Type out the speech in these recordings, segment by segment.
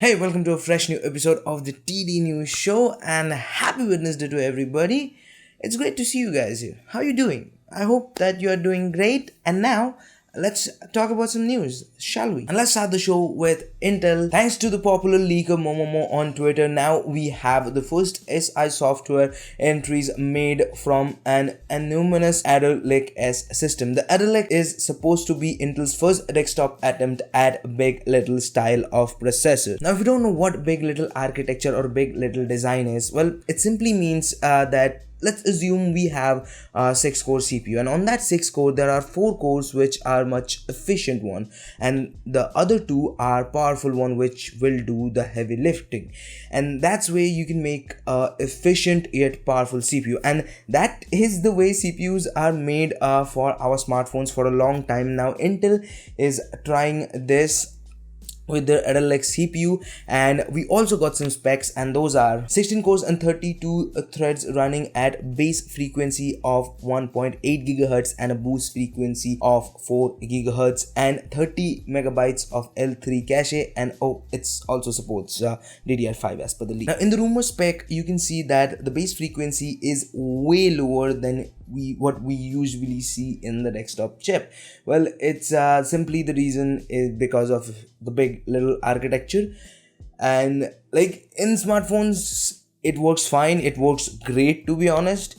Hey, welcome to a fresh new episode of the TD News Show and happy Wednesday to everybody. It's great to see you guys here. How are you doing? I hope that you are doing great. And now, let's talk about some news, shall we? And let's start the show with Intel. Thanks to the popular leaker Momomo on Twitter, now we have the first SI software entries made from an anonymous Adder Lake S system. The Adder Lake is supposed to be Intel's first desktop attempt at Big Little style of processor. Now, if you don't know what Big Little architecture or Big Little design is, well, it simply means that let's assume we have a 6 core CPU, and on that 6 core there are 4 cores which are much efficient one, and the other 2 are powerful one which will do the heavy lifting. And that's where you can make a efficient yet powerful CPU, and that is the way CPUs are made for our smartphones for a long time now. Intel is trying this with their Adder Lake CPU, and we also got some specs, and those are 16 cores and 32 threads running at base frequency of 1.8 GHz and a boost frequency of 4 GHz and 30 megabytes of L3 cache, and it's also supports DDR5 as per the leak. Now in the rumor spec you can see that the base frequency is way lower than what we usually see in the desktop chip. Well, it's simply the reason is because of the Big Little architecture, and like in smartphones it works fine, it works great to be honest,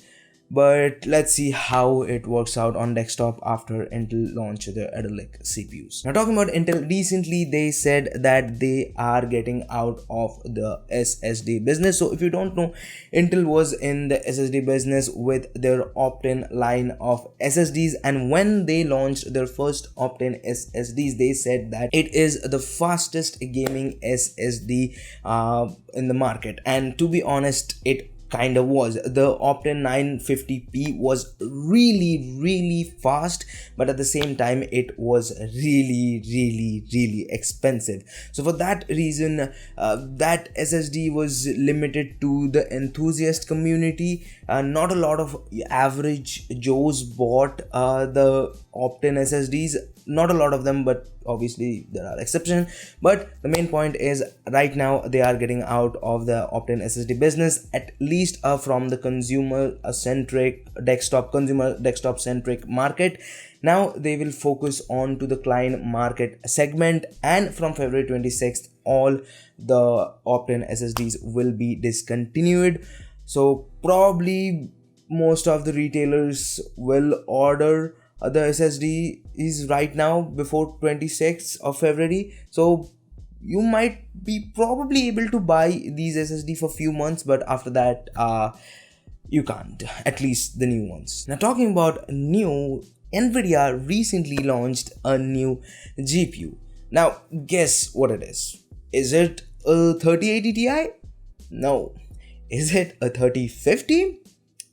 but let's see how it works out on desktop after Intel launched their Adder Lake CPUs. Now talking about Intel, recently they said that they are getting out of the SSD business. So if you don't know, Intel was in the SSD business with their Optane line of SSDs, and when they launched their first Optane SSDs, they said that it is the fastest gaming SSD in the market, and to be honest, it kind of was. The Optane 950p was really fast, but at the same time it was really expensive. So for that reason, that SSD was limited to the enthusiast community. Not a lot of average Joes bought the Optane SSDs, not a lot of them, but obviously there are exceptions. But the main point is right now they are getting out of the Optane SSD business, at least from the consumer desktop centric market. Now they will focus on to the client market segment, and from February 26th all the Optane SSDs will be discontinued. So probably most of the retailers will order the SSD is right now before 26th of February. So you might be probably able to buy these SSD for few months, but after that you can't, at least the new ones. Now talking about new, Nvidia recently launched a new GPU. Now guess what it is. Is it a 3080 Ti? No. Is it a 3050?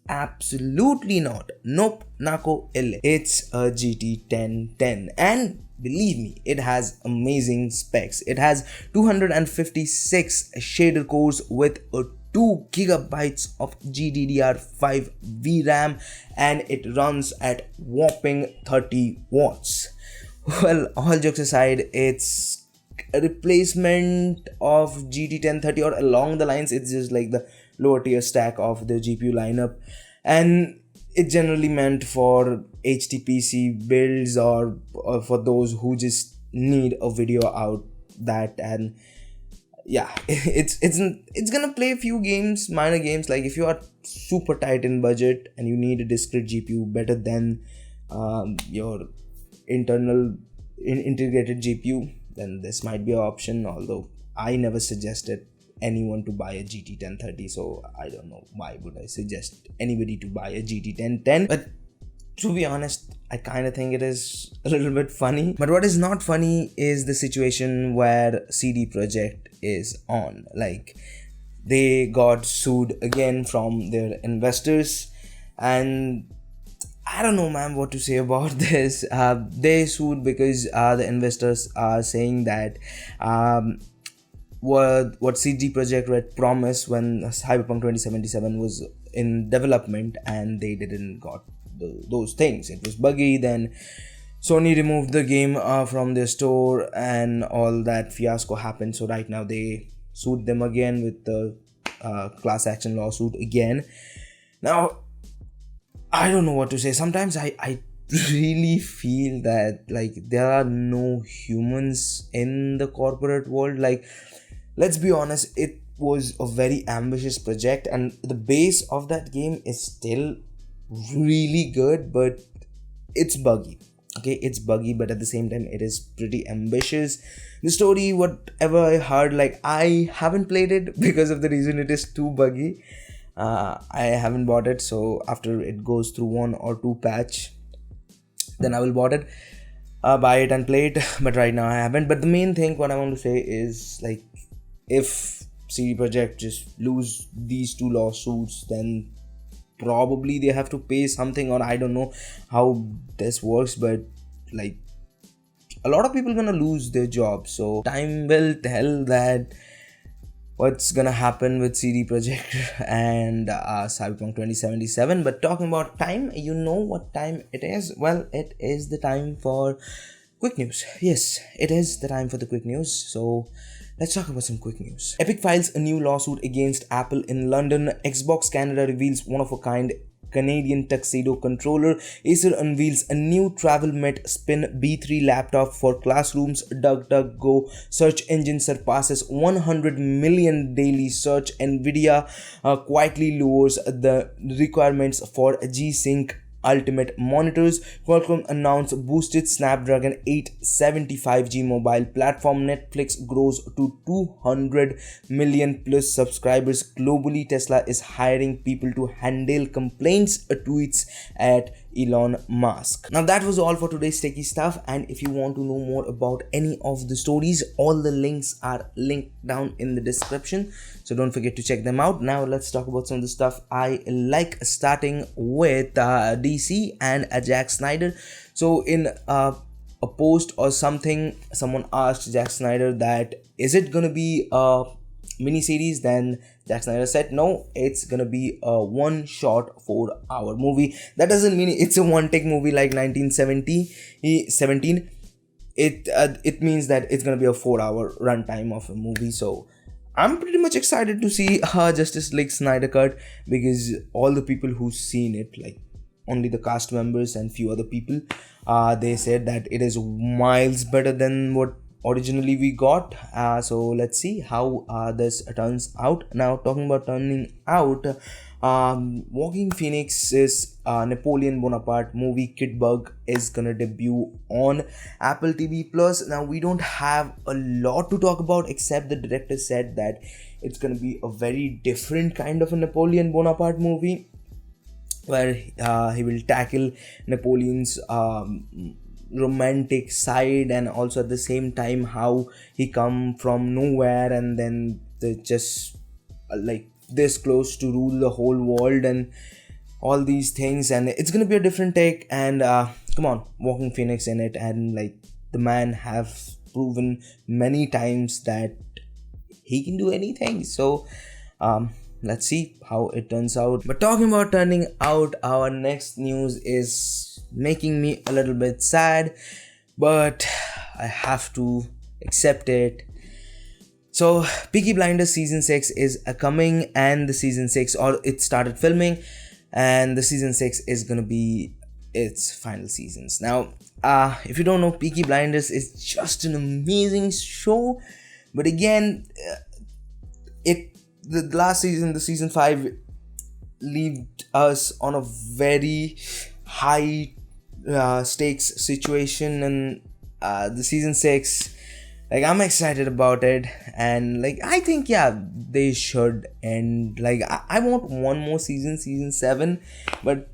Absolutely not. Nope, Nako ille. It's a GT 1010, and believe me, it has amazing specs. It has 256 shader cores with a 2 gigabytes of GDDR5 VRAM, and it runs at whopping 30 watts. Well, all jokes aside, it's a replacement of GT 1030, or along the lines, it's just like the lower tier stack of the GPU lineup, and it's generally meant for HTPC builds or for those who just need a video out that. And yeah, it's gonna play a few games, minor games. Like if you are super tight in budget and you need a discrete GPU better than your integrated GPU, then this might be an option, although I never suggested anyone to buy a GT 1030, so I don't know why would I suggest anybody to buy a GT 1010. But to be honest, I kind of think it is a little bit funny. But what is not funny is the situation where CD Projekt is on. Like, they got sued again from their investors, and I don't know, man, what to say about this. They sued because the investors are saying that what CD Projekt Red promised when Cyberpunk 2077 was in development, and they didn't got those things. It was buggy then. Sony removed the game from their store and all that fiasco happened. So right now they sued them again with the class action lawsuit again. Now, I don't know what to say. Sometimes I really feel that like there are no humans in the corporate world. Like, let's be honest, it was a very ambitious project and the base of that game is still really good, but it's buggy. Okay, it's buggy, but at the same time it is pretty ambitious. The story, whatever I heard, like I haven't played it because of the reason it is too buggy. I haven't bought it, so after it goes through 1 or 2 patch, then I will buy it and play it. But right now I haven't. But the main thing what I want to say is, like, if CD Projekt just lose these 2 lawsuits, then probably they have to pay something, or I don't know how this works, but like a lot of people gonna lose their jobs. So time will tell that what's gonna happen with CD Projekt and Cyberpunk 2077. But talking about time, you know what time it is? Well, it is the time for quick news. Yes, it is the time for the quick news. So let's talk about some quick news. Epic files a new lawsuit against Apple in London. Xbox Canada reveals one-of-a-kind Canadian Tuxedo controller. Acer unveils a new TravelMate Spin B3 laptop for classrooms. DuckDuckGo search engine surpasses 100 million daily search. Nvidia quietly lowers the requirements for G-Sync Ultimate monitors. Qualcomm announced boosted Snapdragon 875G mobile platform. Netflix grows to 200 million plus subscribers globally. Tesla is hiring people to handle complaints, tweets at Elon Musk. Now that was all for today's techie stuff, and if you want to know more about any of the stories, all the links are linked down in the description, so don't forget to check them out. Now let's talk about some of the stuff I like, starting with DC and Zack Snyder. So in a post or something, someone asked Zack Snyder that is it gonna be a miniseries? Then Zack Snyder said no, it's gonna be a one-shot 4-hour movie. That doesn't mean it's a one-take movie like 1917. It means that it's gonna be a 4-hour runtime of a movie. So I'm pretty much excited to see Justice League Snyder cut, because all the people who've seen it, like only the cast members and few other people, they said that it is miles better than what originally we got. So let's see how this turns out. Now talking about turning out, Joaquin Phoenix's Napoleon Bonaparte movie Kid Bug is gonna debut on Apple TV Plus. Now we don't have a lot to talk about, except the director said that it's gonna be a very different kind of a Napoleon Bonaparte movie, where he will tackle Napoleon's romantic side, and also at the same time how he come from nowhere and then they just like this close to rule the whole world and all these things. And it's gonna be a different take, and come on, Joaquin Phoenix in it, and like the man have proven many times that he can do anything. So let's see how it turns out. But talking about turning out, our next news is making me a little bit sad, but I have to accept it. So Peaky Blinders season 6 is coming, and the season 6, or it started filming, and the season 6 is gonna be its final seasons. Now if you don't know, Peaky Blinders is just an amazing show, but again, the last season, the season 5, left us on a very high stakes situation, and the season 6, like I'm excited about it, and like I think they should end. Like I want one more season 7, but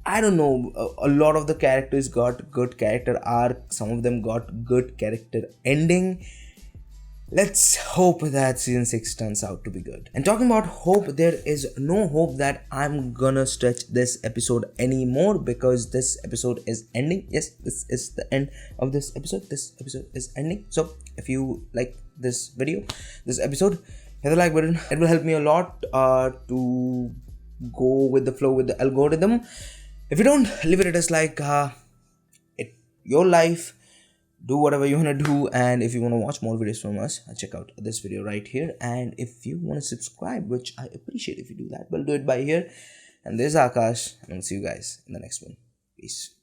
I don't know, a lot of the characters got good character arc, some of them got good character ending. Let's hope that season 6 turns out to be good. And talking about hope, there is no hope that I'm gonna stretch this episode anymore, because this episode is ending. Yes, this is the end of this episode. This episode is ending. So if you like this video, this episode, hit the like button. It will help me a lot to go with the flow with the algorithm. If you don't, leave it a dislike. It your life, do whatever you want to do. And if you want to watch more videos from us, check out this video right here. And if you want to subscribe, which I appreciate if you do that, but do it by here. And this is Akash, and I'll see you guys in the next one. Peace.